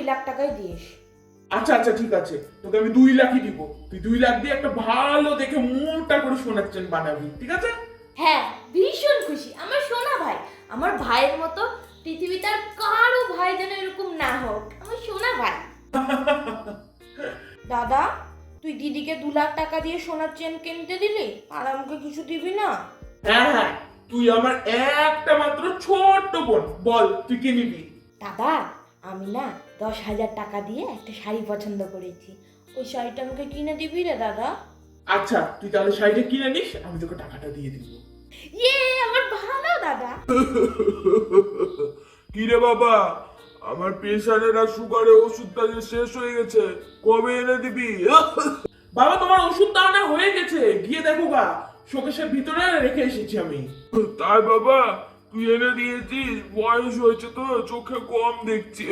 লাখ টাকাই দিস। আচ্ছা আচ্ছা ঠিক আছে, তোকে আমি 2 লাখই দিব। তুই 2 লাখ দিয়ে একটা ভালো দেখে মোটা করে সোনার চেন বানাবি, ঠিক আছে? হ্যাঁ, ভীষণ খুশি। আমার সোনা ভাই, আমার ভাইয়ের মতো পৃথিবীতে আর কারো ভাই যেন এরকম না হোক, আমার সোনা ভাই। দাদা, তুই দিদিকে 2 লাখ টাকা দিয়ে সোনার চেন কিনতে দিলি, আর আমাকে কিছু দিবি না? হ্যাঁ হ্যাঁ, তুই আমার একটা মাত্র ছোট্ট বোন, বল তুই কি নিবি? দাদা, আমি না 10,000 টাকা দিয়ে একটা শাড়ি পছন্দ করেছি, ওই শাড়িটা আমাকে কিনে দিবি রে দাদা? আচ্ছা তুই তাহলে শাড়িটা কিনে নিস, আমি তোকে টাকাটা দিয়ে দিব। ইয়ে, আমার ভালো দাদা। কি রে বাবা, আমার প্রেশারের আর সুগারের ওষুধটা যে শেষ হয়ে গেছে, কবে এনে দিবি? বাবা তোমার ওষুধ আনা হয়ে গেছে, গিয়ে দেখো গা, শোকেশের ভিতরে রেখে এসেছি আমি। তাই বাবা, তুই এনে দিয়েছিস? বয়স হয়েছে তো, চোখে কম দেখছি।